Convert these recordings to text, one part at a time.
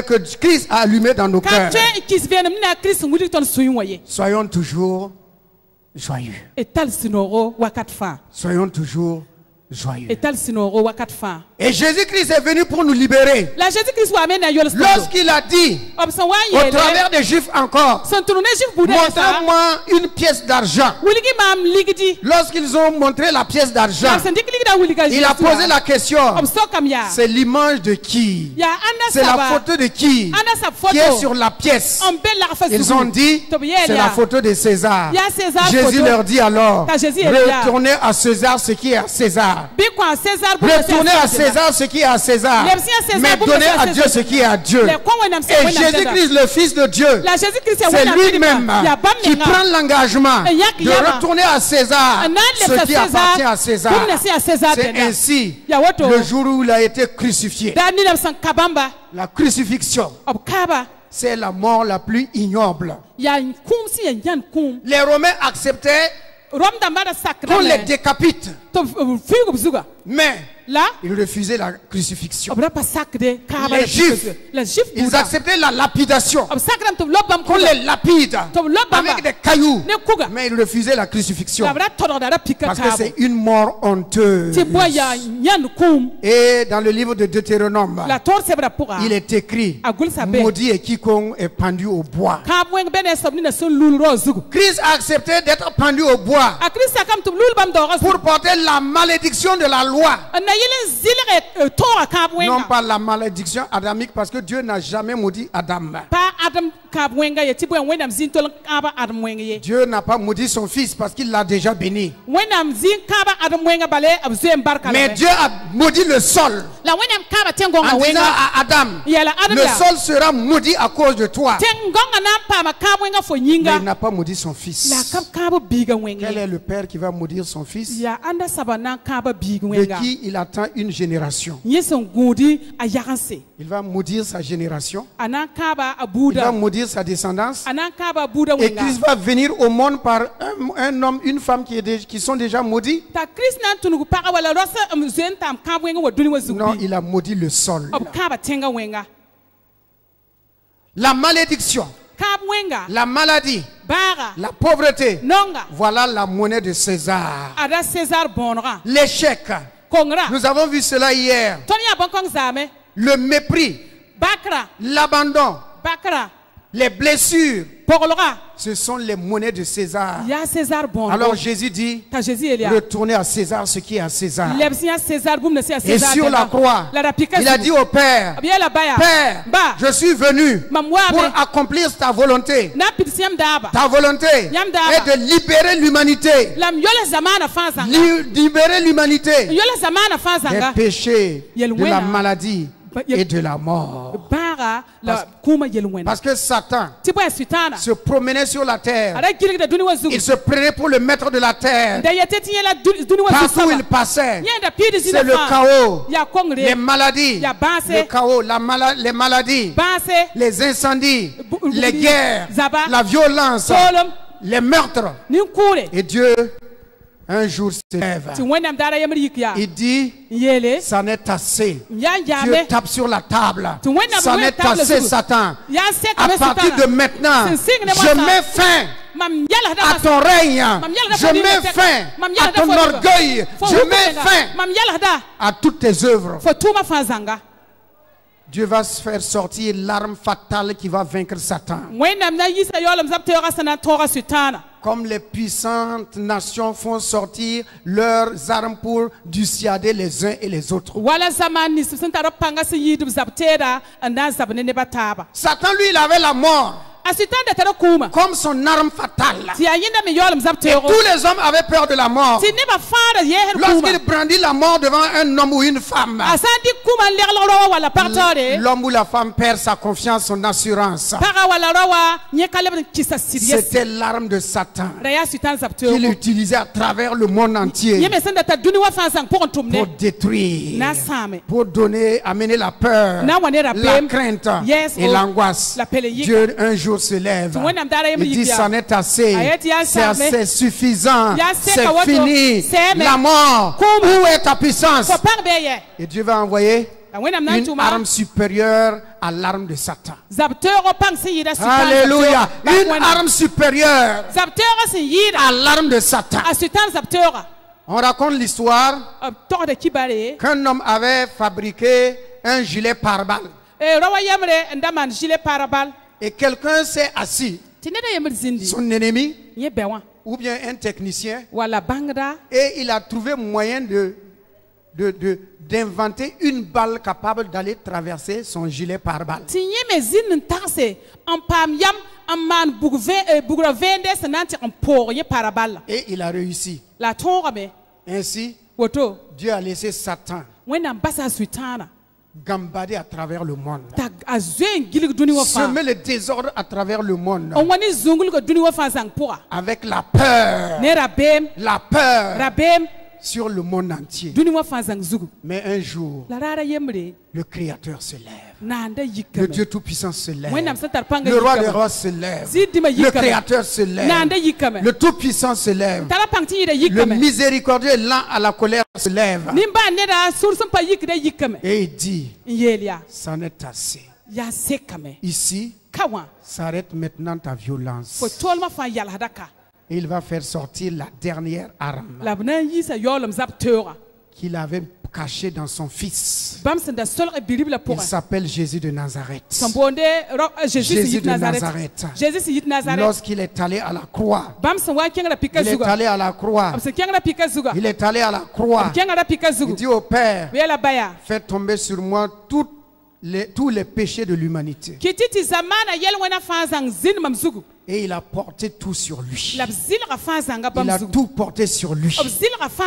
que Christ a allumé dans nos cœurs. Soyons toujours joyeux. Soyons toujours joyeux. Et Jésus-Christ est venu pour nous libérer. Lorsqu'il a dit au travers des Juifs encore, montrez-moi une pièce d'argent. Lorsqu'ils ont montré la pièce d'argent, il a posé la question, c'est l'image de qui? C'est la photo de qui est sur la pièce? Ils ont dit, c'est la photo de César. Jésus leur dit alors, retournez à César ce qui est à César. Retournez à César ce qui est à César, mais donnez à Dieu ce qui est à Dieu. Et Jésus-Christ, le Fils de Dieu, c'est lui-même qui prend l'engagement de retourner à César ce qui appartient à César. C'est ainsi le jour où il a été crucifié. La crucifixion, c'est la mort la plus ignoble. Les Romains acceptaient qu'on les décapite, mais ils refusaient la crucifixion. Les Juifs, ils acceptaient la lapidation, qu'on les lapide avec des cailloux, mais ils refusaient la crucifixion parce que c'est une mort honteuse. Et dans le livre de Deutéronome, il est écrit, maudit est quiconque est pendu au bois. Christ a accepté d'être pendu au bois pour porter la malédiction de la loi. Non pas la malédiction adamique, parce que Dieu n'a jamais maudit Adam. Dieu n'a pas maudit son fils parce qu'il l'a déjà béni. Mais Dieu a maudit le sol en disant à Adam, le sol sera maudit à cause de toi. Mais il n'a pas maudit son fils. Quel est le père qui va maudire son fils? De qui il attend une génération. Il va maudire sa génération. Il va maudire sa descendance. Et Christ va venir au monde par un homme, une femme qui sont déjà maudits. Non, il a maudit le sol. La malédiction, la maladie, la pauvreté, voilà la monnaie de César. L'échec, nous avons vu cela hier. Le mépris, l'abandon, les blessures, ce sont les monnaies de César. Alors Jésus dit, retournez à César ce qui est à César. Et sur la croix, il a dit au Père, Père, je suis venu pour accomplir ta volonté. Ta volonté est de libérer l'humanité. Libérer l'humanité des péchés, de la maladie et de la mort. Parce que Satan se promenait sur la terre. Il se prenait pour le maître de la terre. Partout où il passait, c'est le chaos, les maladies, le chaos, les maladies, les incendies, les guerres, la violence, les meurtres. Et Dieu un jour se lève. Il dit, ça n'est assez. Dieu tape sur la table. Ça n'est assez, Satan. À partir de maintenant, je mets fin à ton règne. Je mets fin à ton orgueil. Je mets fin à toutes tes œuvres. Dieu va se faire sortir l'arme fatale qui va vaincre Satan. Comme les puissantes nations font sortir leurs armes pour dissuader les uns et les autres. Satan, lui, il avait la mort comme son arme fatale. Et tous les hommes avaient peur de la mort. Lorsqu'il brandit la mort devant un homme ou une femme, l'homme ou la femme perd sa confiance, son assurance. C'était l'arme de Satan qu'il utilisait à travers le monde entier pour détruire, pour amener la peur, la crainte et l'angoisse. Dieu un jour se lève. Il dit, ça n'est assez. C'est assez suffisant. C'est fini. La mort. Où est ta puissance? Et Dieu va envoyer une arme supérieure à l'arme de Satan. Alléluia. Une arme supérieure à l'arme de Satan. On raconte l'histoire qu'un homme avait fabriqué un gilet pare-balles. Et quelqu'un s'est assis, son ennemi, ou bien un technicien, et il a trouvé moyen d'inventer une balle capable d'aller traverser son gilet pare-balles. Et il a réussi. Ainsi, Dieu a laissé Satan gambader à travers le monde, semer le désordre à travers le monde, avec la peur sur le monde entier. Mais un jour, le Créateur se lève, le Dieu Tout-Puissant se lève, le Roi des Rois se lève, le Créateur se lève, le Tout-Puissant se lève, le miséricordieux et lent à la colère se lève, et il dit, ça n'est assez. Ici, s'arrête maintenant ta violence. Et il va faire sortir la dernière arme qu'il avait cachée dans son fils. Il s'appelle Jésus de Nazareth. Jésus de Nazareth. Lorsqu'il est allé à la croix, il est allé à la croix. Il est allé à la croix. Il dit au Père, fais tomber sur moi tous les péchés de l'humanité. Et il a porté tout sur lui. Il a tout porté sur lui.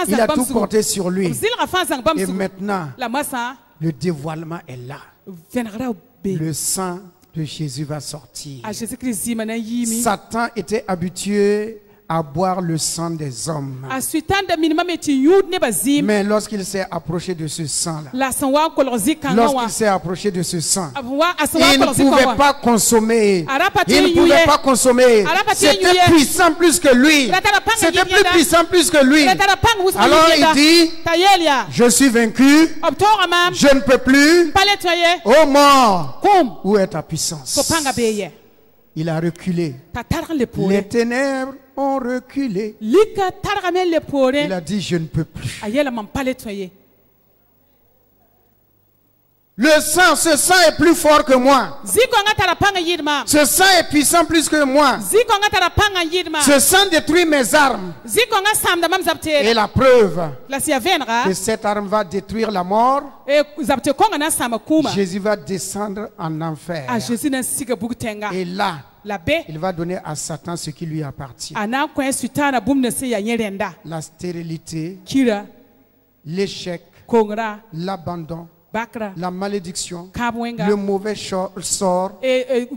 Il a tout porté sur lui. Et maintenant, le dévoilement est là. Le sang de Jésus va sortir. Satan était habitué à boire le sang des hommes. Mais lorsqu'il s'est approché de ce sang-là, lorsqu'il s'est approché de ce sang, il ne pouvait pas consommer. Il ne pouvait pas consommer. C'était puissant plus que lui. C'était plus puissant plus que lui. Alors il dit, je suis vaincu. Je ne peux plus. Ô mort, où est ta puissance? Il a reculé. Les ténèbres ont reculé. Il a dit, je ne peux plus. Le sang, ce sang est plus fort que moi. Ce sang est puissant plus que moi. Ce sang détruit mes armes. Et la preuve que cette arme va détruire la mort, Jésus va descendre en enfer. Et là, il va donner à Satan ce qui lui appartient. La stérilité, l'échec, l'abandon, la malédiction, le mauvais sort, les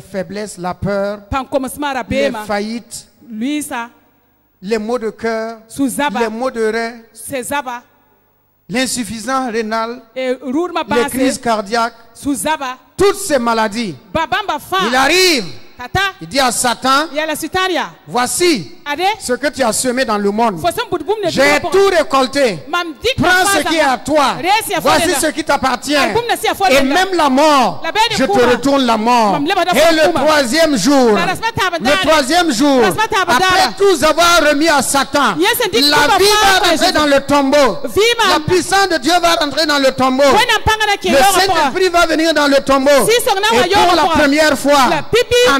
faiblesses, la peur, les faillites, les maux de cœur, les maux de rein, l'insuffisance rénale, les crises cardiaques, toutes ces maladies. Il arrive. Il dit à Satan, voici ce que tu as semé dans le monde. J'ai tout récolté. Prends ce qui est à toi. Voici ce qui t'appartient. Et même la mort, je te retourne la mort. Et le troisième jour, après tout avoir remis à Satan, la vie va rentrer dans le tombeau. La puissance de Dieu va rentrer dans le tombeau. Le Saint-Esprit va venir dans le tombeau. Et pour la première fois,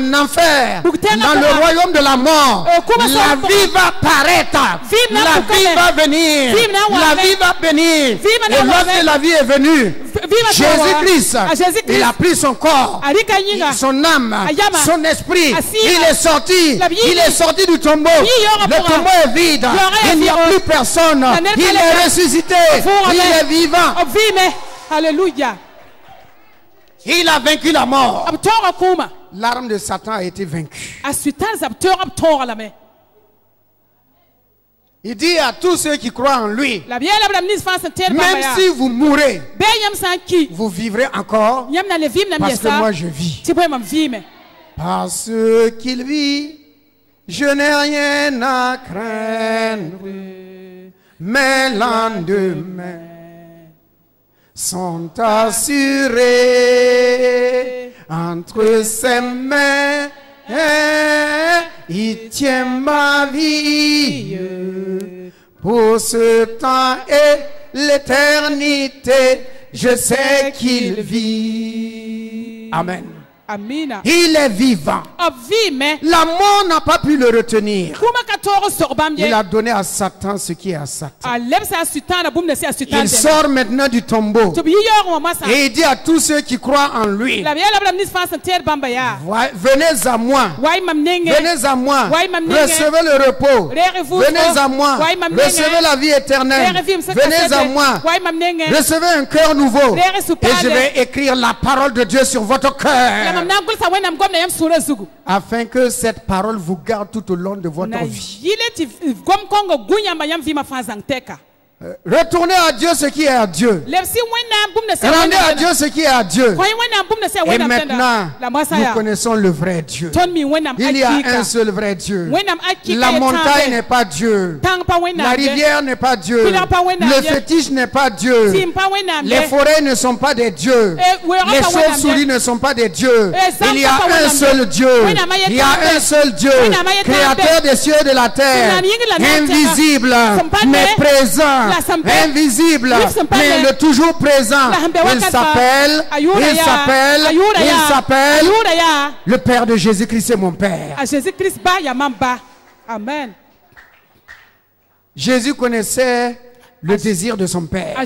en enfer, dans le royaume de la mort, la vie va paraître, la vie va venir, la vie va venir. Et lorsque la vie est venue, Jésus-Christ, il a pris son corps, son âme, son esprit, il est sorti du tombeau. Le tombeau est vide, il n'y a plus personne, il est ressuscité, il est vivant. Alléluia. Il a vaincu la mort. L'arme de Satan a été vaincue. Il dit à tous ceux qui croient en lui, même si vous mourrez, vous vivrez encore, parce que moi je vis. Parce qu'il vit, je n'ai rien à craindre, mais lendemain sont assurés entre ses mains. Il tient ma vie pour ce temps et l'éternité. Je sais qu'il vit. Amen. Amina. Il est vivant. La mort n'a pas pu le retenir. Il a donné à Satan ce qui est à Satan. Il sort maintenant du tombeau. Et il dit à tous ceux qui croient en lui, venez à moi. Venez à moi. Recevez le repos. Venez à moi. Recevez la vie éternelle. Venez à moi. Recevez un cœur nouveau. Et je vais écrire la parole de Dieu sur votre cœur, afin que cette parole vous garde tout au long de votre vie. Retournez à Dieu ce qui est à Dieu. Rendez à Dieu ce qui est à Dieu. Et maintenant, nous connaissons le vrai Dieu. Il y a un seul vrai Dieu. La montagne n'est pas Dieu. La rivière n'est pas Dieu. Le fétiche n'est pas Dieu. Les forêts ne sont pas des dieux. Les chauves-souris ne sont pas des dieux. Il y a un seul Dieu. Il y a un seul Dieu, créateur des cieux et de la terre, invisible, mais présent. Invisible, mais le toujours présent. Il s'appelle le Père de Jésus-Christ, c'est mon Père. Amen. Jésus connaissait le désir de son Père.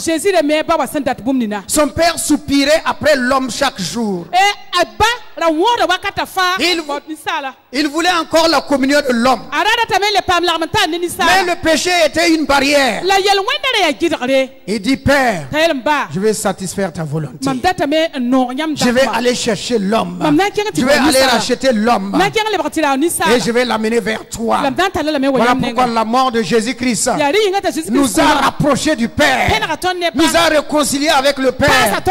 Son Père soupirait après l'homme chaque jour. Il voulait encore la communion de l'homme. Mais le péché était une barrière. Il dit, Père, je vais satisfaire ta volonté. Je vais aller chercher l'homme. Je vais aller racheter l'homme. Et je vais l'amener vers toi. Voilà pourquoi la mort de Jésus-Christ nous a rapprochés du Père, nous a réconciliés avec le Père.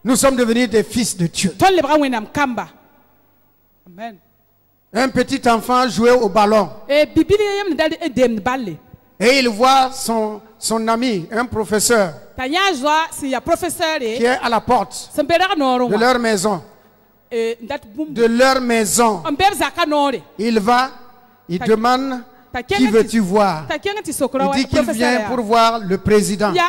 Nous sommes devenus des fils de Dieu. Amen. Un petit enfant jouait au ballon. Et il voit son ami, un professeur, qui est à la porte de leur maison. Il va, il demande, qui veux-tu voir? Il dit qu'il vient pour voir le président. Donc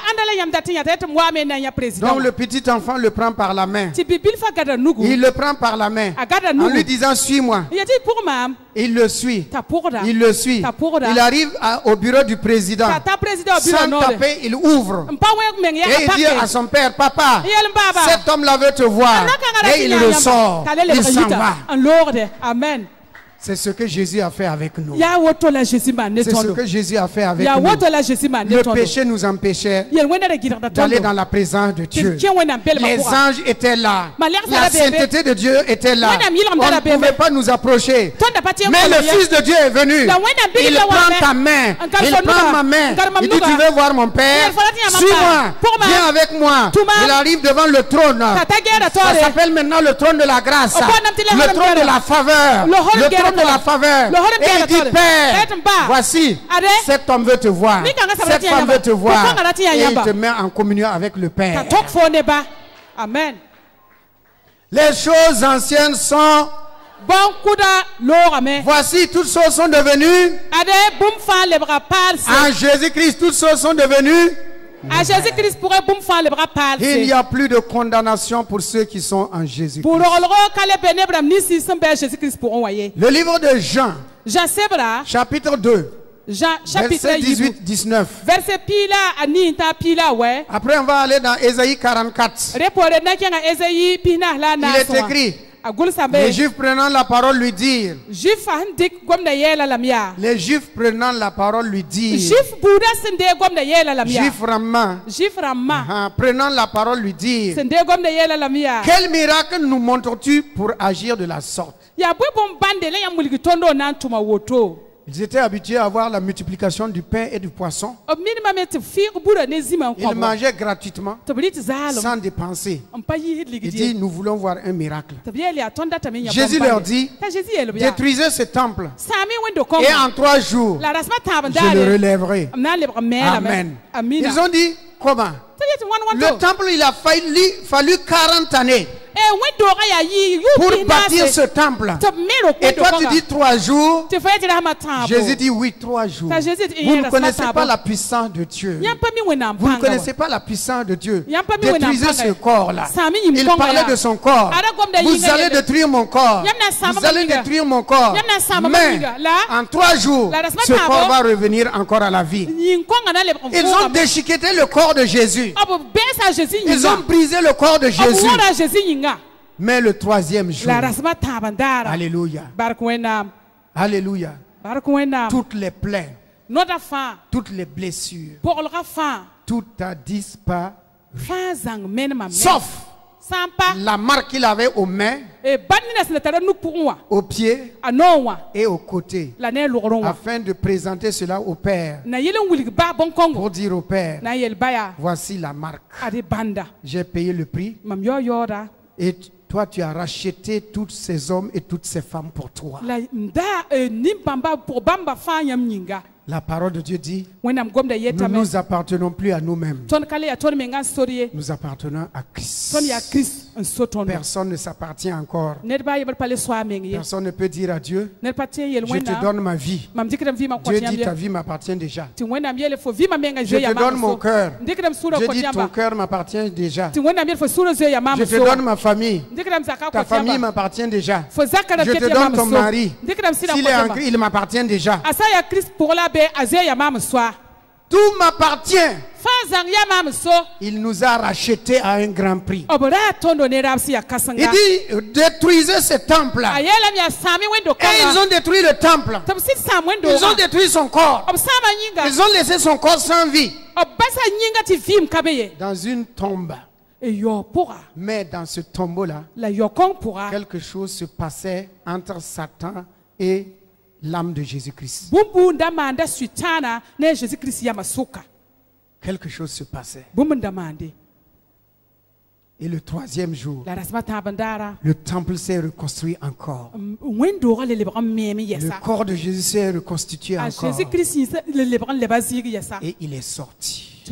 le petit enfant le prend par la main. Il le prend par la main en lui disant, suis-moi. Il le suit. Il le suit. Il arrive au bureau du président. Sans taper, il ouvre. Et il dit à son père, papa, cet homme-là veut te voir. Et il ressort. Il s'en va. Amen. C'est ce que Jésus a fait avec nous. C'est ce que Jésus a fait avec nous. Le péché nous empêchait d'aller dans la présence de Dieu. Les anges étaient là. La sainteté de Dieu était là. On ne pouvait pas nous approcher. Mais le Fils de Dieu est venu. Il prend ta main. Il prend ma main. Il dit, tu veux voir mon Père? Suis-moi. Viens avec moi. Il arrive devant le trône. Ça s'appelle maintenant le trône de la grâce. Le trône de la faveur. Le trône de la faveur. Et il dit, Père, voici, cet homme veut te voir. Cette femme veut te voir. Et il te met en communion avec le Père. Amen. Les choses anciennes sont... Voici, toutes choses sont devenues... En Jésus-Christ, toutes choses sont devenues... Il n'y a plus de condamnation pour ceux qui sont en Jésus-Christ. Le livre de Jean, chapitre 2, verset 18-19. Après, on va aller dans Ésaïe 44. Il est écrit, les Juifs prenant la parole lui dirent. Les Juifs prenant la parole lui dirent. Juifs ramant. Prenant la parole lui dirent. Quel miracle nous montres-tu pour agir de la sorte? Ils étaient habitués à voir la multiplication du pain et du poisson. Ils mangeaient gratuitement, sans dépenser. Il dit, nous voulons voir un miracle. Jésus leur dit, détruisez ce temple. Et en 3 jours, je le relèverai. Amen. Ils ont dit, comment? Le temple, il a fallu 40 années pour bâtir ce temple. Et toi tu dis 3 jours. Jésus dit oui, 3 jours. Vous ne connaissez pas la puissance de Dieu. Vous ne connaissez pas la puissance de Dieu. Détruisez ce corps-là. Il parlait de son corps. Vous allez détruire mon corps. Vous allez détruire mon corps. Mais en 3 jours, ce corps va revenir encore à la vie. Ils ont déchiqueté le corps de Jésus. Ils ont brisé le corps de Jésus. Mais le 3e jour, alléluia, alléluia, toutes les plaies, toutes les blessures, tout a disparu, sauf la marque qu'il avait aux mains, aux pieds et aux côtés, afin de présenter cela au Père, pour dire au Père, voici la marque, j'ai payé le prix, et toi tu as racheté tous ces hommes et toutes ces femmes pour toi. La parole de Dieu dit, nous ne nous appartenons plus à nous-mêmes. Nous appartenons à Christ. Personne ne s'appartient encore. Personne ne peut dire à Dieu, je te donne ma vie. Dieu dit, ta vie m'appartient déjà. Je te donne mon cœur. Dieu dit, ton cœur m'appartient déjà. Je te donne ma famille. Ta famille m'appartient déjà. Je te donne ton mari. S'il est en Christ, il m'appartient déjà. Tout m'appartient. Il nous a rachetés à un grand prix. Il dit, détruisez ce temple. Et ils ont détruit le temple. Ils ont détruit son corps. Ils ont laissé son corps sans vie dans une tombe. Mais dans ce tombeau-là, quelque chose se passait entre Satan et l'âme de Jésus-Christ. Quelque chose se passait. Et le 3e jour, le temple s'est reconstruit encore. Le corps de Jésus s'est reconstitué encore. Et il est sorti.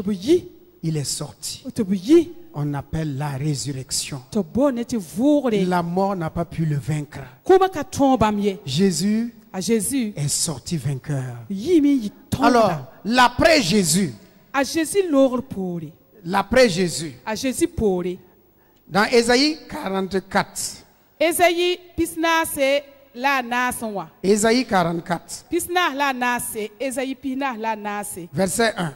Il est sorti. On appelle la résurrection. La mort n'a pas pu le vaincre. Jésus est sorti vainqueur. Alors, l'après Jésus. L'après Jésus. Dans Ésaïe 44. Ésaïe 44. Verset 1.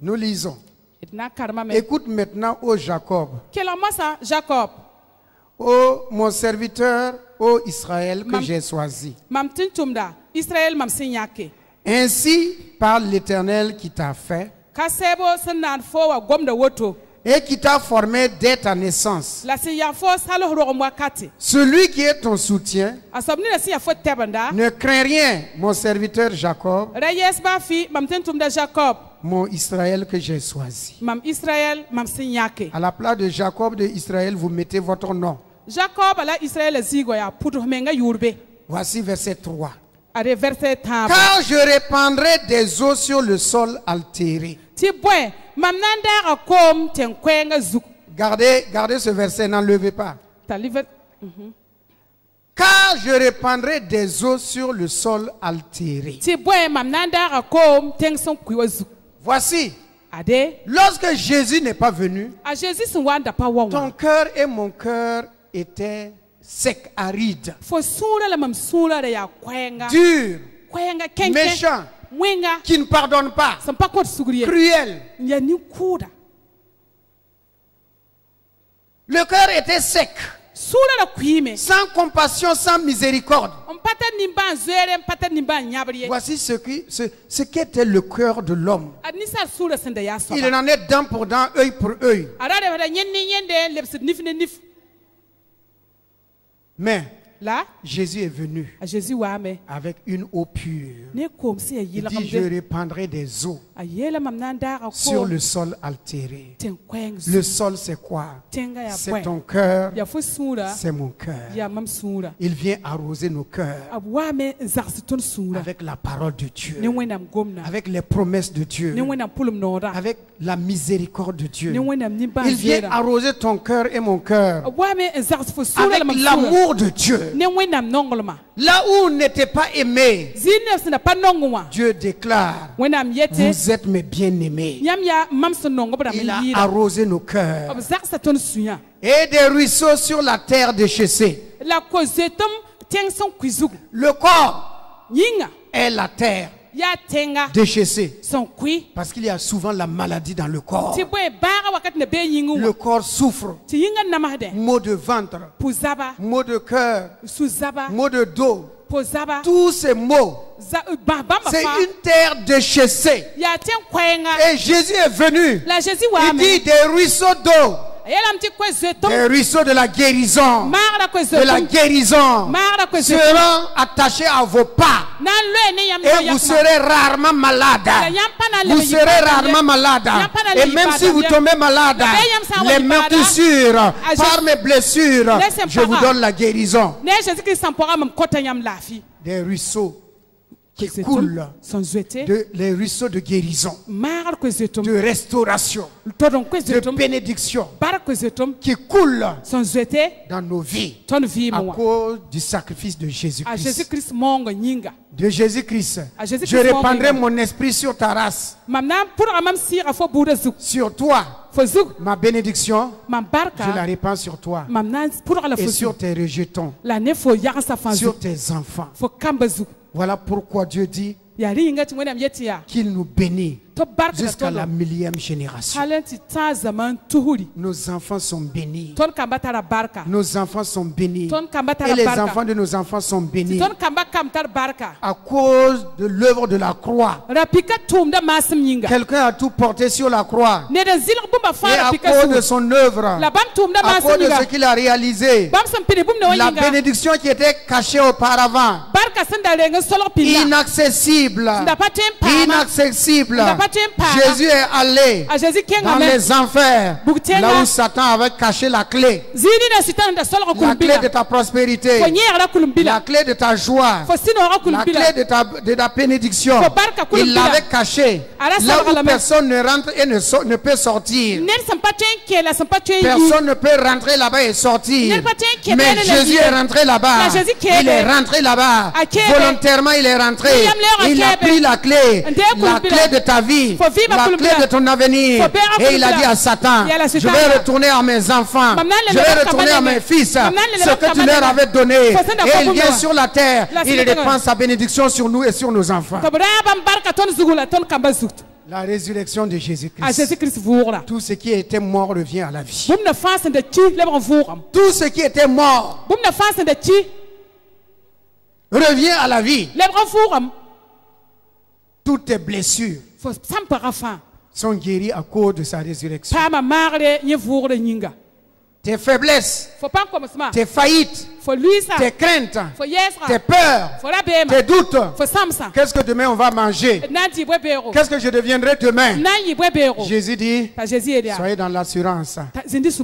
Nous lisons. Écoute maintenant, ô Jacob. Ô mon serviteur, ô Israël que j'ai choisi. Ainsi parle l'Éternel qui t'a fait et qui t'a formé dès ta naissance. Celui qui est ton soutien, ne crains rien, mon serviteur Jacob, mon Israël que j'ai choisi. À la place de Jacob de Israël, vous mettez votre nom. Voici verset 3. Car je répandrai des eaux sur le sol altéré. Gardez ce verset, n'enlevez pas. Car je répandrai des eaux sur le sol altéré. Voici, lorsque Jésus n'est pas venu, ton cœur et mon cœur étaient secs, arides, durs, méchants, qui ne pardonnent pas, cruels. Le cœur était sec, sans compassion, sans miséricorde. Voici ce qu'était le cœur de l'homme. Il en est dent pour dent, œil pour œil. Mais Là, Jésus est venu avec une eau pure. Il dit, je répandrai des eaux sur le sol altéré. Le sol, c'est quoi? C'est ton cœur, c'est mon cœur. Il vient arroser nos cœurs avec la parole de Dieu, avec les promesses de Dieu, avec la miséricorde de Dieu. Il vient arroser ton cœur et mon cœur avec l'amour de Dieu. Là où on n'était pas aimé, Dieu déclare, vous êtes mes bien-aimés. Il a arrosé nos cœurs. Et des ruisseaux sur la terre déchaissée. Le corps est la terre déchaissée. Parce qu'il y a souvent la maladie dans le corps. Le corps souffre. Maux de ventre, maux de cœur, maux de dos. Tous ces maux, c'est une terre déchaissée. Et Jésus est venu. Il dit des ruisseaux d'eau. Les ruisseaux de la guérison, seront attachés à vos pas. Et vous serez rarement malade. Vous serez rarement malade. Et même si vous tombez malade, les meurtrissures, par mes blessures, je vous donne la guérison. Des ruisseaux qui coulent, les ruisseaux de guérison, de restauration, de bénédiction, qui coulent dans nos vies à cause du sacrifice de Jésus-Christ. De Jésus-Christ, je répandrai mon esprit sur ta race, sur toi. Ma bénédiction, je la répands sur toi et sur tes rejetons, sur tes enfants. Voilà pourquoi Dieu dit qu'il nous bénit jusqu'à la 1000e génération. Nos enfants sont bénis. Nos enfants sont bénis. Et les enfants de nos enfants sont bénis à cause de l'œuvre de la croix. Quelqu'un a tout porté sur la croix. Et à cause de son œuvre, à cause de ce qu'il a réalisé, la bénédiction qui était cachée auparavant, inaccessible, Jésus est allé dans les enfers, là où Satan avait caché la clé. La clé de ta prospérité, la clé de ta joie, la clé de ta bénédiction. Il l'avait caché là où personne ne rentre et ne peut sortir. Personne ne peut rentrer là-bas et sortir. Mais Jésus est rentré là-bas. Il est rentré là-bas. Volontairement, il est rentré. Il a pris la clé de ta vie, la clé de ton avenir. Et il a dit à Satan, je vais retourner à mes enfants, je vais retourner à mes fils ce que tu leur avais donné. Et il vient sur la terre, il répand sa bénédiction sur nous et sur nos enfants. La résurrection de Jésus-Christ. Tout ce qui était mort revient à la vie. Tout ce qui était mort revient à la vie. Toutes tes blessures sont guéries à cause de sa résurrection. Tes faiblesses, tes faillites, tes craintes, tes peurs, tes doutes. Qu'est-ce que demain on va manger? Qu'est-ce que je deviendrai demain? Jésus dit, soyez dans l'assurance.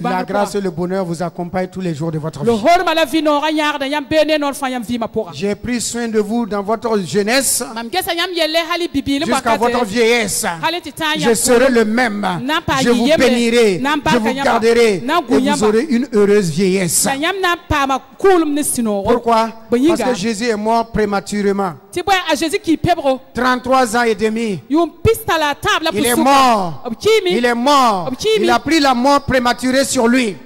La grâce et le bonheur vous accompagnent tous les jours de votre vie. J'ai pris soin de vous dans votre jeunesse jusqu'à votre vieillesse. Je serai le même. Je vous bénirai, je vous garderai et vous aurez une heureuse vieillesse. Pourquoi? Parce que Jésus est mort prématurément. 33 ans et demi. Il est mort. Il est mort. Il a pris la mort prématurée sur lui.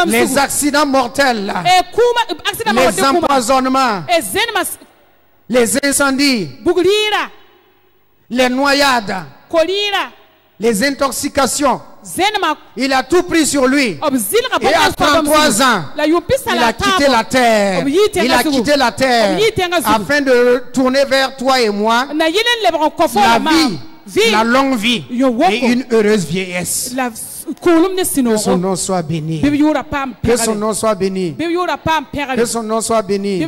Les accidents mortels, les empoisonnements, les incendies, les noyades, les intoxications. Il a tout pris sur lui. Et à 33 ans, il a quitté la terre. Il a quitté la terre afin de tourner vers toi et moi la vie, la longue vie et une heureuse vieillesse. Que son nom soit béni. Que son nom soit béni. Que son nom soit béni.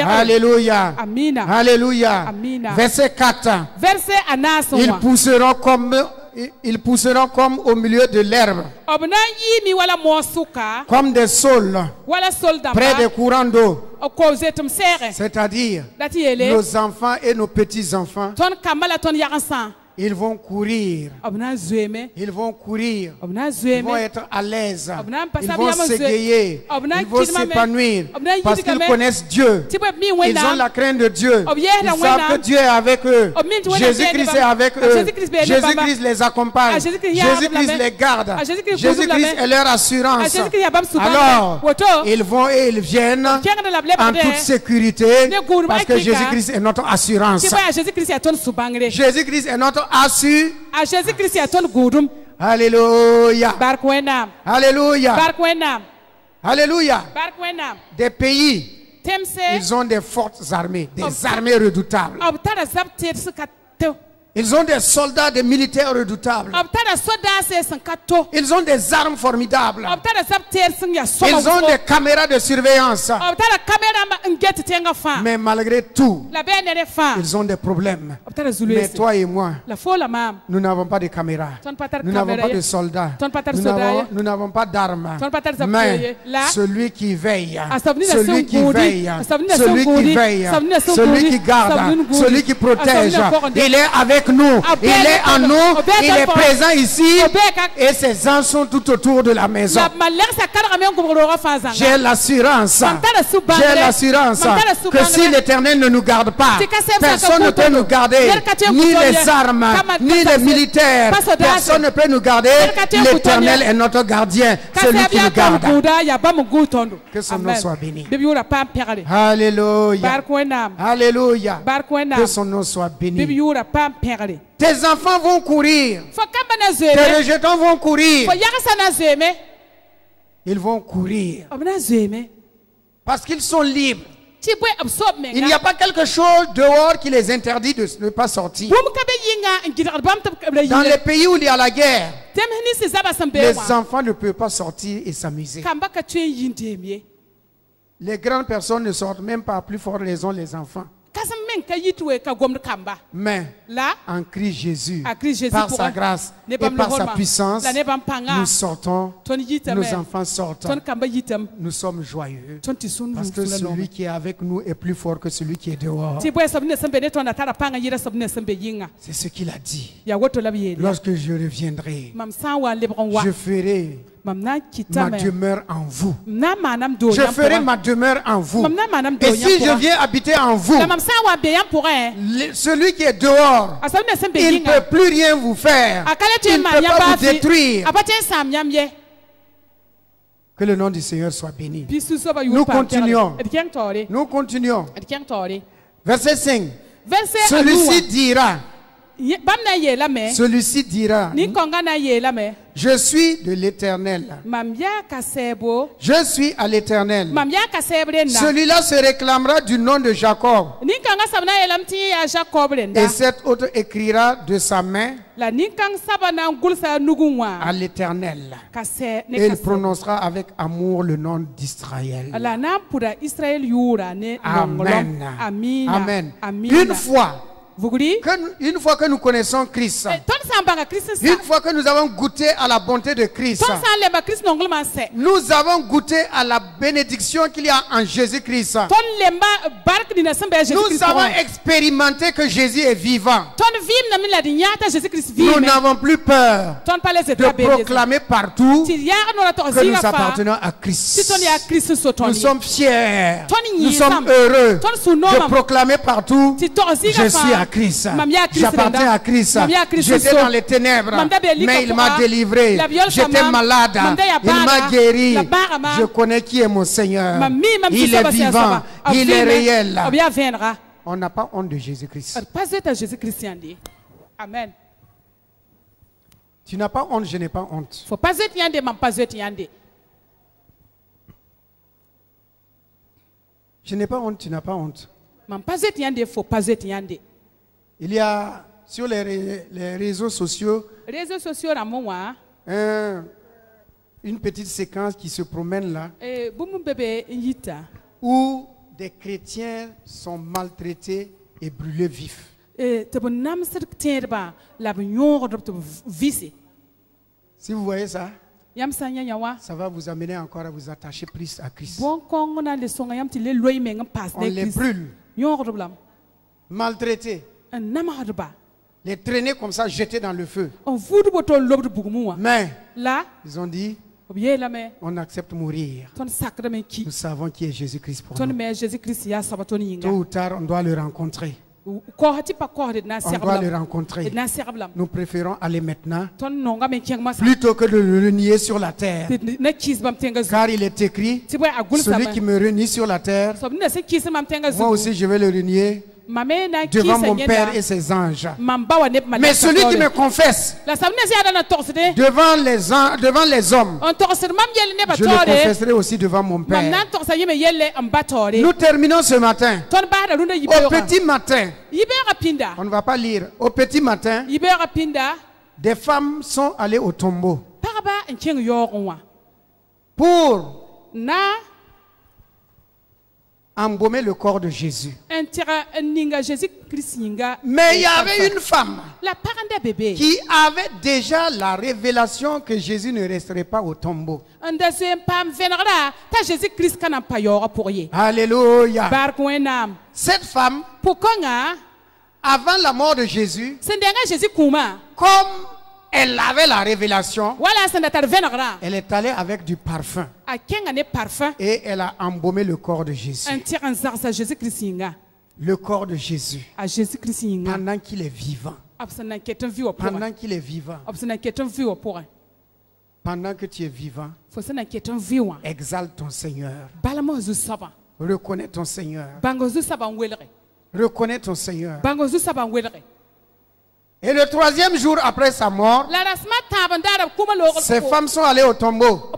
Alléluia. Alléluia. Verset 4. Ils pousseront comme au milieu de l'herbe, comme des saules près des courants d'eau. C'est-à-dire nos enfants et nos petits-enfants. Ils vont courir. Ils vont courir. Ils vont être à l'aise. Ils vont s'égayer. Ils vont s'épanouir. Parce qu'ils connaissent Dieu. Ils ont la crainte de Dieu. Ils savent que Dieu est avec eux. Jésus-Christ est avec eux. Jésus-Christ les accompagne. Jésus-Christ les garde. Jésus-Christ est leur assurance. Alors, ils vont et ils viennent en toute sécurité. Parce que Jésus-Christ est notre assurance. Jésus-Christ est notre Alléluia. Alléluia. Alléluia. Des pays, ils ont des fortes armées, des armées redoutables. Ils ont des soldats, des militaires redoutables. Ils ont des armes formidables. Ils ont des caméras de surveillance. Mais malgré tout, ils ont des problèmes. Mais toi et moi, nous n'avons pas de caméras. Nous n'avons pas de soldats. Nous n'avons pas d'armes. Mais celui qui veille, celui qui veille, celui qui veille, celui qui garde, celui qui protège, il est avec nous, il est en nous, il est présent ici et ses anges sont tout autour de la maison. J'ai l'assurance que si l'Éternel ne nous garde pas, personne ne peut nous garder, ni les armes, ni les militaires, personne ne peut nous garder. L'Éternel est notre gardien, celui qui nous garde. Que son nom soit béni. Alléluia. Alléluia. Que son nom soit béni. Tes enfants vont courir. Tes rejetons vont courir. Ils vont courir. Parce qu'ils sont libres. Il n'y a pas quelque chose dehors qui les interdit de ne pas sortir. Dans les pays où il y a la guerre, les enfants ne peuvent pas sortir et s'amuser. Les grandes personnes ne sortent même pas, à plus forte raison les enfants. Mais en Christ Jésus, par sa grâce et par sa puissance, nous sortons, nos enfants sortent, nous sommes joyeux parce que celui qui est avec nous est plus fort que celui qui est dehors. C'est ce qu'il a dit. Lorsque je reviendrai, je ferai ma demeure en vous. Je ferai ma demeure en vous. Et si je viens habiter en vous, celui qui est dehors, il ne peut plus rien vous faire. Il ne peut pas vous détruire. Que le nom du Seigneur soit béni. Nous continuons. Nous continuons. Verset 5. Celui-ci dira. Celui-ci dira, je suis de l'Éternel. Je suis à l'Éternel. Celui-là se réclamera du nom de Jacob. Et cet autre écrira de sa main à l'Éternel. Et il prononcera avec amour le nom d'Israël. Amen. Amen. Une fois que nous connaissons Christ, une fois que nous avons goûté à la bonté de Christ, nous avons goûté à la bénédiction qu'il y a en Jésus-Christ. Nous avons expérimenté que Jésus est vivant. Nous n'avons plus peur de proclamer partout que nous appartenons à Christ. Nous sommes fiers, nous sommes heureux de proclamer partout, je suis à Christ. J'appartiens à Christ. J'étais dans les ténèbres, mais il m'a délivré. J'étais malade, il m'a guéri. Je connais qui est mon Seigneur. Il est vivant, il est réel. On n'a pas honte de Jésus-Christ. Amen. Tu n'as pas honte, je n'ai pas honte. Je n'ai pas honte, tu n'as pas honte. Il y a sur les réseaux sociaux une petite séquence qui se promène là, où des chrétiens sont maltraités et brûlés vifs. Si vous voyez ça, ça va vous amener encore à vous attacher plus à Christ. On les brûle, maltraités, les traîner comme ça, jetés dans le feu. Mais là, ils ont dit, on accepte mourir. Nous savons qui est Jésus-Christ pour nous. Tôt ou tard, on doit le rencontrer. On doit le rencontrer. Nous préférons aller maintenant plutôt que de le renier sur la terre. Car il est écrit, celui qui me renie sur la terre, moi aussi je vais le renier devant mon Père et ses anges. Mais celui qui me confesse devant les hommes, je le confesserai aussi devant mon Père. Nous terminons ce matin. Au petit matin, on ne va pas lire. Au petit matin, des femmes sont allées au tombeau pour embaumer le corps de Jésus. Mais il y avait une femme qui avait déjà la révélation que Jésus ne resterait pas au tombeau. Alléluia. Cette femme, avant la mort de Jésus, comme elle avait la révélation, elle est allée avec du parfum et elle a embaumé le corps de Jésus. Le corps de Jésus, pendant qu'il est vivant. Pendant qu'il est vivant. Pendant que tu es vivant, exalte ton Seigneur. Reconnais ton Seigneur. Reconnais ton Seigneur. Et le troisième jour après sa mort, ces femmes sont allées au tombeau.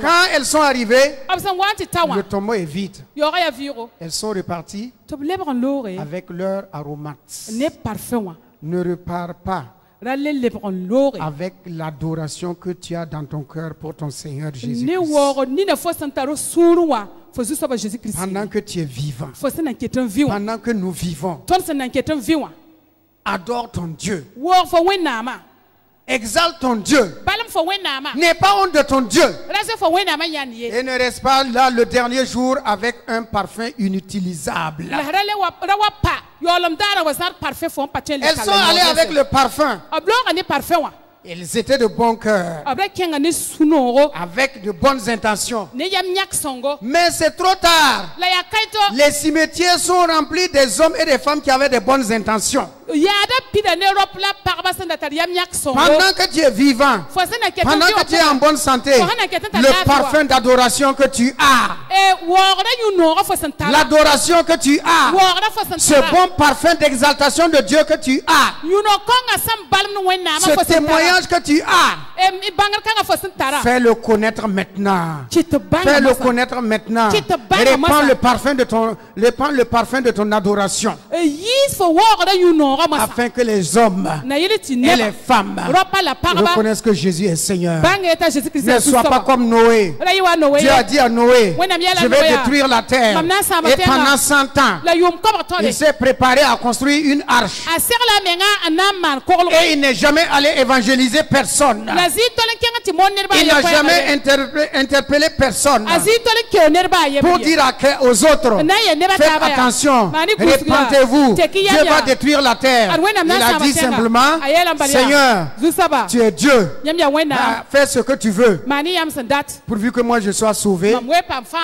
Quand elles sont arrivées, le tombeau est vide. Elles sont reparties avec leur aromates. Ne repars pas avec l'adoration que tu as dans ton cœur pour ton Seigneur Jésus-Christ. Pendant que tu es vivant, pendant que nous vivons, adore ton Dieu. Exalte ton Dieu. N'aie pas honte de ton Dieu. Et ne reste pas là le dernier jour avec un parfum inutilisable. Elles sont allées avec le parfum. Ils étaient de bon cœur, avec de bonnes intentions. Mais c'est trop tard. Les cimetières sont remplis des hommes et des femmes qui avaient de bonnes intentions. Pendant que tu es vivant, pendant que tu es en bonne santé, le parfum d'adoration que tu as, l'adoration que tu as, ce bon parfum d'exaltation de Dieu que tu as, ce témoignage que tu as, fais-le connaître maintenant. Fais-le connaître maintenant. Répands le parfum de ton adoration, afin que les hommes et les femmes reconnaissent que Jésus est Seigneur. Ne sois pas comme Noé. Dieu a dit à Noé, je vais détruire la terre. Et pendant 100 ans, il s'est préparé à construire une arche. Et il n'est jamais allé évangéliser personne. Il n'a jamais interpellé personne pour dire aux autres, faites attention, répentez-vous, Dieu va détruire la terre. Il a dit simplement, Seigneur, tu es Dieu, fais ce que tu veux, pourvu que moi je sois sauvé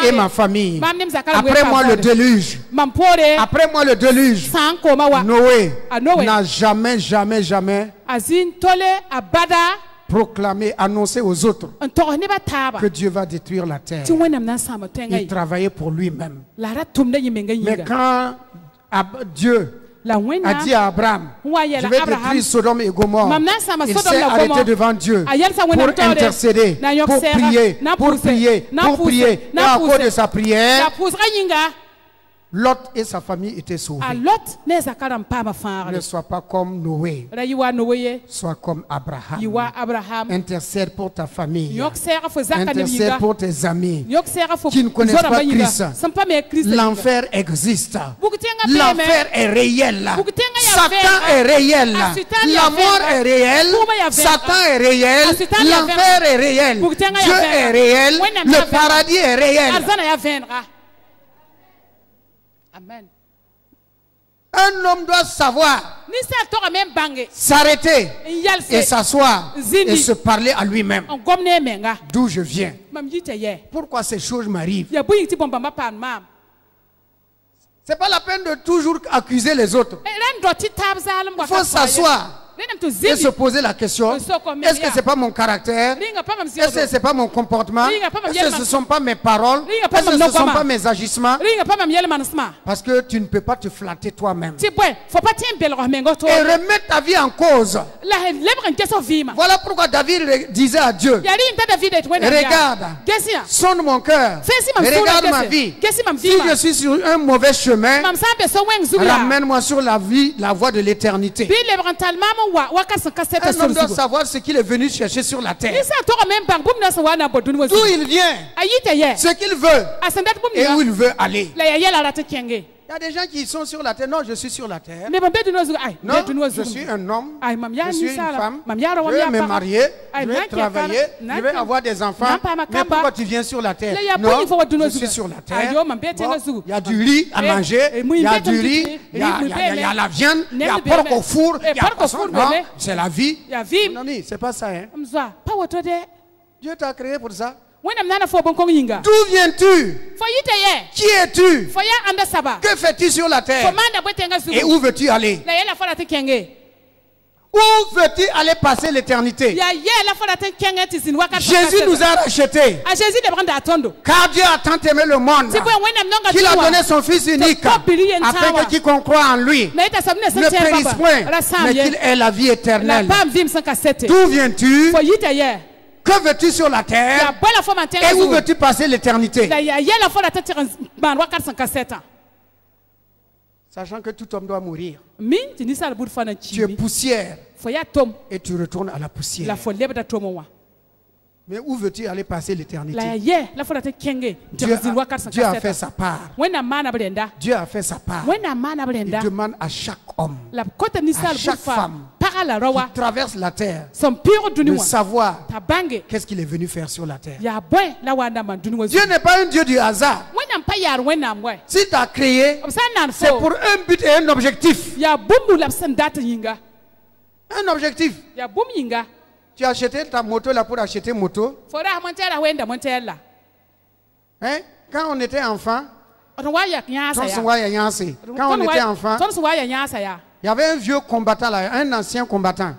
et ma famille. Après moi le déluge. Après moi le déluge. Noé n'a jamais proclamer, annoncer aux autres que Dieu va détruire la terre. Il travaillait pour lui-même. Mais quand Dieu a dit à Abraham, je vais détruire Sodome et Gomorrhe, il s'est arrêté devant Dieu pour intercéder, pour prier. Et à cause de sa prière, Lot et sa famille étaient sauvés. Ne sois pas comme Noé. Sois comme Abraham. Intercède pour ta famille. Intercède pour tes amis qui ne connaissent pas Christ. L'enfer existe. L'enfer est réel. Satan est réel. La mort est réelle. Satan est réel. L'enfer est réel. Dieu est réel. Le paradis est réel. Amen. Un homme doit savoir s'arrêter et s'asseoir et se parler à lui-même. D'où je viens. Pourquoi ces choses m'arrivent? C'est pas la peine de toujours accuser les autres. Il faut s'asseoir et se poser la question, est-ce que ce n'est pas mon caractère? Est-ce que ce n'est pas mon comportement? Est-ce que ce ne sont pas mes paroles? Est-ce que ce ne sont pas mes agissements? Parce que tu ne peux pas te flatter toi-même. Et remettre ta vie en cause. Voilà pourquoi David disait à Dieu, regarde, sonde mon cœur, regarde ma vie. Si je suis sur un mauvais chemin, ramène-moi sur la voie de l'éternité. Un homme doit savoir ce qu'il est venu chercher sur la terre. D'où il vient, ce qu'il veut et où il veut aller. Il y a des gens qui sont sur la terre. Non, je suis sur la terre. Non, je suis un homme. Je suis une femme. Je vais me marier. Je vais travailler. Je vais avoir des enfants. Mais pourquoi tu viens sur la terre? Non, je suis sur la terre. Bon, il y a du riz à manger. Il y a du riz. Il y a la viande. Il y a porc au four. Il y a poisson. Non, c'est la vie. Mon ami, c'est pas ça. Hein? Dieu t'a créé pour ça. D'où viens-tu? Qui es-tu? Que fais-tu sur la terre? Et où veux-tu aller? Où veux-tu aller passer l'éternité? Jésus nous a rachetés. Car Dieu a tant aimé le monde qu'il a donné son Fils unique afin que quiconque croit en lui ne périsse point, mais qu'il ait la vie éternelle. D'où viens-tu? Que veux-tu sur la terre? Et où veux-tu passer l'éternité? Sachant que tout homme doit mourir. Tu es poussière. Et tu retournes à la poussière. Mais où veux-tu aller passer l'éternité? Dieu a fait sa part. Dieu a fait sa part. Il demande à chaque homme, à chaque femme qui traverse la terre de savoir qu'est-ce qu'il est venu faire sur la terre. Dieu n'est pas un Dieu du hasard. Si tu as créé, c'est pour un but et un objectif. Un objectif. Tu as acheté ta moto là pour acheter moto. Hein? Quand on était enfant, quand on était enfant, il y avait un vieux combattant là, un ancien combattant.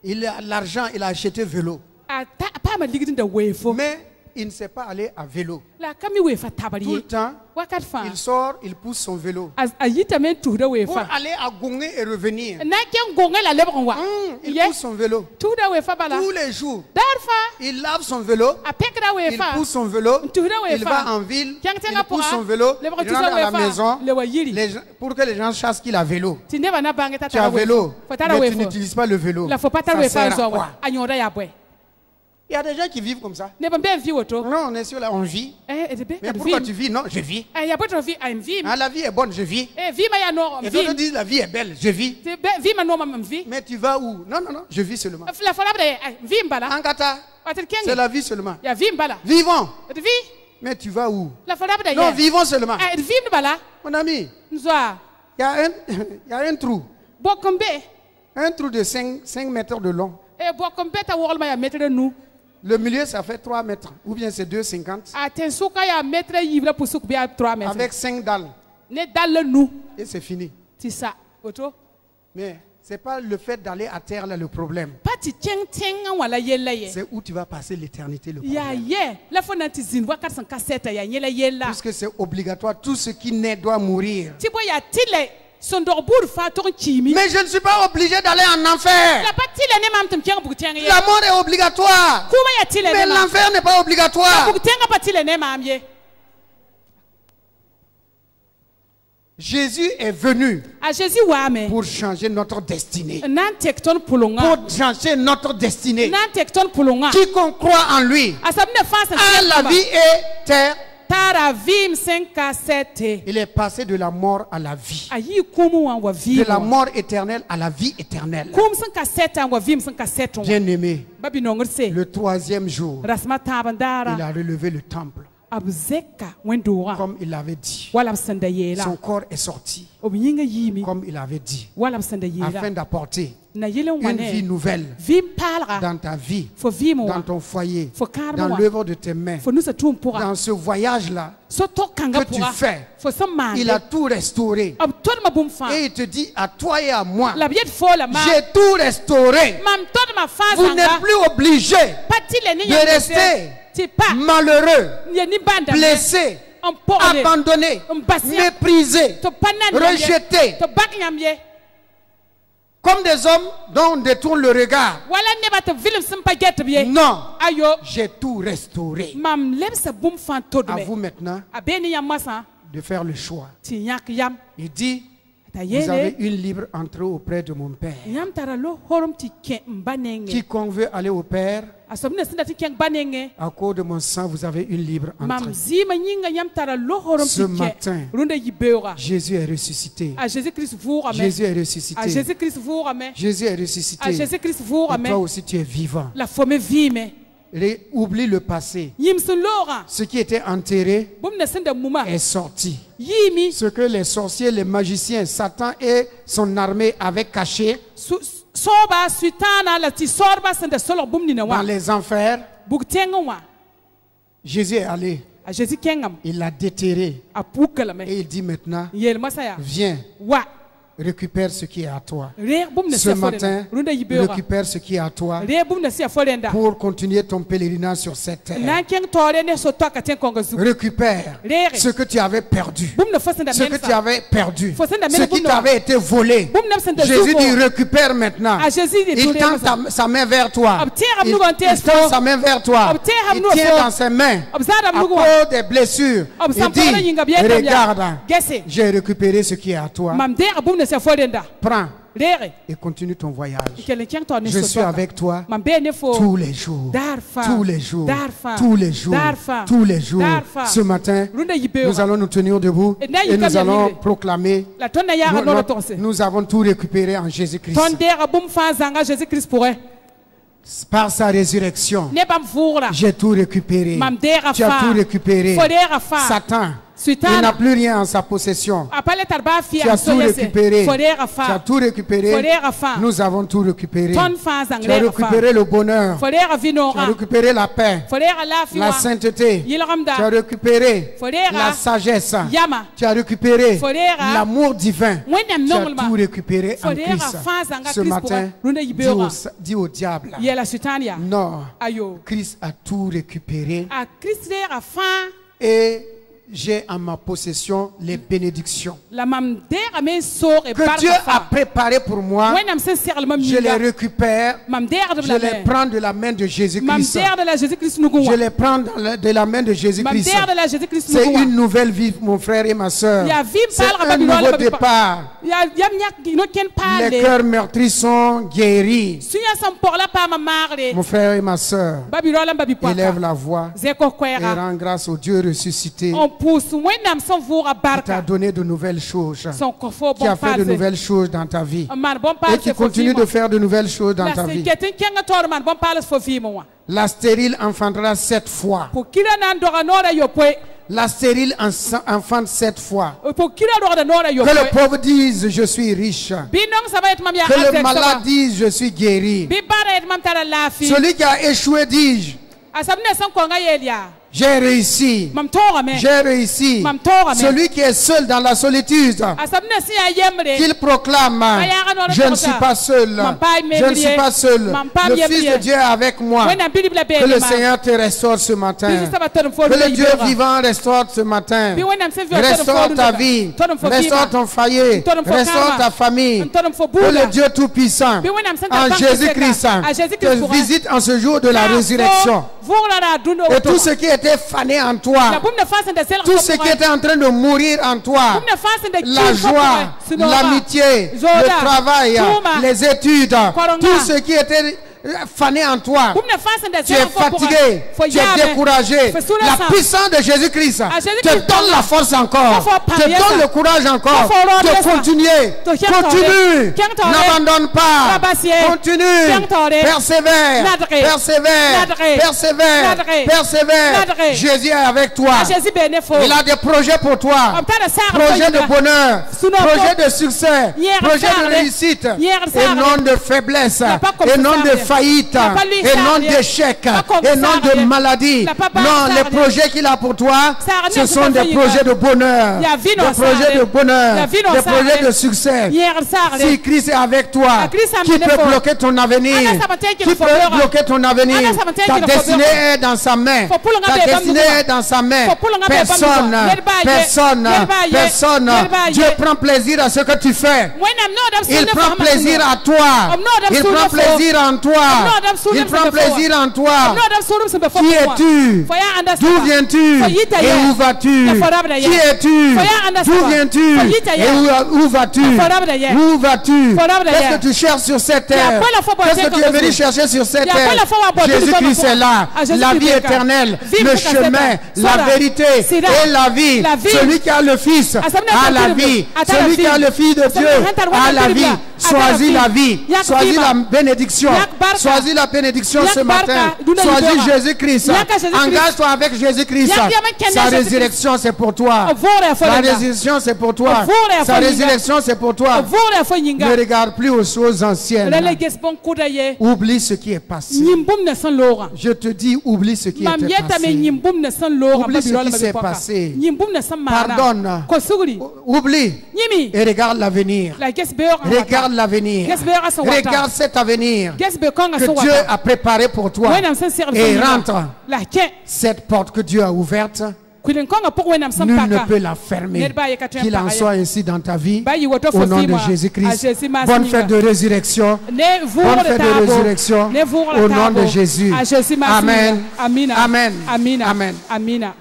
L'argent, il a acheté vélo. Mais il ne sait pas aller à vélo. Tout le temps, il sort, il pousse son vélo. Pour aller à Gongé et revenir. Il pousse son vélo. Tous les jours. Il lave son vélo. Il pousse son vélo. Il va en ville. Il pousse son vélo. Il rentre à la maison. Pour que les gens sachent qu'il a vélo. Tu as vélo, mais tu n'utilises pas le vélo. Ça sert à quoi? Il y a des gens qui vivent comme ça. Non, on est sur là, on vit. Mais pourquoi tu vis? Non, je vis. La vie est bonne, je vis. Et d'autres disent la vie est belle, je vis. Mais tu vas où? Non, je vis seulement. Angata, c'est la vie seulement. Vivons. Mais tu vas où? Non, vivons seulement. Mon ami, il y a un trou. Un trou de 5 mètres de long. Le milieu, ça fait 3 mètres. Ou bien c'est 2,50. Avec 5 dalles. Et c'est fini. Mais ce n'est pas le fait d'aller à terre là le problème. C'est où tu vas passer l'éternité le problème. Puisque c'est obligatoire. Tout ce qui naît doit mourir. Mais je ne suis pas obligé d'aller en enfer. La mort est obligatoire. Mais l'enfer n'est pas obligatoire. Jésus est venu pour changer notre destinée. Pour changer notre destinée. Quiconque croit en lui a la vie éternelle. Il est passé de la mort à la vie. De la mort éternelle à la vie éternelle. Bien aimé, le troisième jour, il a relevé le temple. Comme il l'avait dit. Son corps est sorti. Comme il avait dit. Afin d'apporter une vie nouvelle dans ta vie, dans ton foyer, dans l'œuvre de tes mains, dans ce voyage-là que tu fais. Il a tout restauré. Et il te dit à toi et à moi, j'ai tout restauré. Vous n'êtes plus obligé de rester malheureux, blessé, abandonné, méprisé, rejeté, comme des hommes dont on détourne le regard. Non, j'ai tout restauré. À vous maintenant de faire le choix. Il dit, vous avez une libre entrée auprès de mon Père. Quiconque veut aller au Père, à cause de mon sang, vous avez une libre entrée. Ce matin, Jésus est ressuscité. Jésus est ressuscité. Jésus est ressuscité. Et toi aussi, tu es vivant. Oublie le passé. Ce qui était enterré est sorti. Ce que les sorciers, les magiciens, Satan et son armée avaient caché dans les enfers, Jésus est allé. Il l'a déterré. Et il dit maintenant, viens. Récupère ce qui est à toi. Ce matin, récupère ce qui est à toi pour continuer ton pèlerinage sur cette terre. Récupère ce que tu avais perdu. Ce que tu avais perdu. Ce qui t'avait été volé. Jésus dit récupère maintenant. Il tend sa main vers toi. Il tend sa main vers toi. Il tient dans ses mains à cause des blessures. Il dit regarde, j'ai récupéré ce qui est à toi. Prends et continue ton voyage. Je suis avec toi tous les jours. Tous les jours. Tous les jours. Tous les jours. Ce matin, nous allons nous tenir debout et nous allons proclamer. Nous avons tout récupéré en Jésus-Christ. Par sa résurrection, j'ai tout récupéré. Tu as tout récupéré. Satan, il n'a plus rien en sa possession. Tu as tout récupéré. Tu as tout récupéré. Nous avons tout récupéré. Tu as récupéré le bonheur. Tu as récupéré la paix, la sainteté. Tu as récupéré la sagesse. Tu as récupéré l'amour divin. Tu as tout récupéré en Christ. Ce matin, dis au diable, non, Christ a tout récupéré. Et j'ai en ma possession les bénédictions que Dieu a préparées pour moi. Je les récupère. Je les prends de la main de Jésus-Christ. Je les prends de la main de Jésus-Christ. C'est une nouvelle vie, mon frère et ma soeur. C'est un nouveau départ. Les cœurs meurtris sont guéris. Mon frère et ma soeur, élève la voix et rends grâce au Dieu ressuscité. Qui t'a donné de nouvelles choses, qui a fait de nouvelles choses dans ta vie et qui continue de faire de nouvelles choses dans ta vie. La stérile enfantera 7 fois. La stérile enfante 7 fois. Que le pauvre dise je suis riche. Que le malade dise je suis guéri. Celui qui a échoué dise j'ai réussi. J'ai réussi. Celui qui est seul dans la solitude, qu'il proclame je ne suis pas seul. Je ne suis pas seul. Le Fils de Dieu est avec moi. Que le Seigneur te restaure ce matin. Que le Dieu vivant restaure ce matin. Restaure ta vie. Restaure ton foyer. Restaure ta famille. Que le Dieu Tout-Puissant en Jésus-Christ te visite en ce jour de la résurrection. Et tout ce qui est était fané en toi, tout ce qui était en train de mourir en toi, la joie, l'amitié, le travail, les études, tout ce qui était fané en toi, tu es fatigué, tu es découragé. La puissance de Jésus-Christ te donne la force encore, te donne le courage encore de continuer. Continue, n'abandonne pas, continue, persévère, persévère, persévère, persévère. Jésus est avec toi. Il a des projets pour toi, projets de bonheur, projets de succès, projets de réussite, et non de faiblesse, et non de faillite, et non d'échec, et non de maladie. Non, les projets qu'il a pour toi, ce sont des projets de bonheur, des projets de bonheur, des projets de succès. Si Christ est avec toi, qui peut bloquer ton avenir? Qui peut bloquer ton avenir? Ta destinée est dans sa main. Ta destinée est dans sa main. Personne, personne, personne. Dieu prend plaisir à ce que tu fais. Il prend plaisir à toi. Il prend plaisir en toi. Il prend plaisir en toi. Qui es-tu? D'où viens-tu? Et où vas-tu? Qui es-tu? D'où viens-tu? Et où vas-tu? Où vas-tu? Qu'est-ce que tu cherches sur cette terre? Qu'est-ce que tu es venu chercher sur cette terre? Jésus-Christ est là. La vie éternelle, le chemin, la vérité et la vie. Celui qui a le Fils a la vie. Celui qui a le Fils de Dieu a la vie. Choisis la vie. Choisis la bénédiction. Choisis la bénédiction ce matin. Choisis Jésus-Christ. Engage-toi avec Jésus-Christ. Sa résurrection, c'est pour toi. Sa résurrection, c'est pour toi. Sa résurrection, c'est pour toi. Ne regarde plus aux choses anciennes. Oublie ce qui est passé. Je te dis, oublie ce qui est passé. Oublie ce qui s'est passé. Pardonne. Oublie. Et regarde l'avenir. Regarde l'avenir. Regarde cet avenir que Dieu a préparé pour toi. Et rentre. Cette porte que Dieu a ouverte, nul ne peut la fermer. Qu'il en soit ainsi dans ta vie. Au nom de Jésus-Christ. Bonne fête de résurrection. Bonne fête de résurrection. Au nom de Jésus. Amen. Amen. Amen. Amen.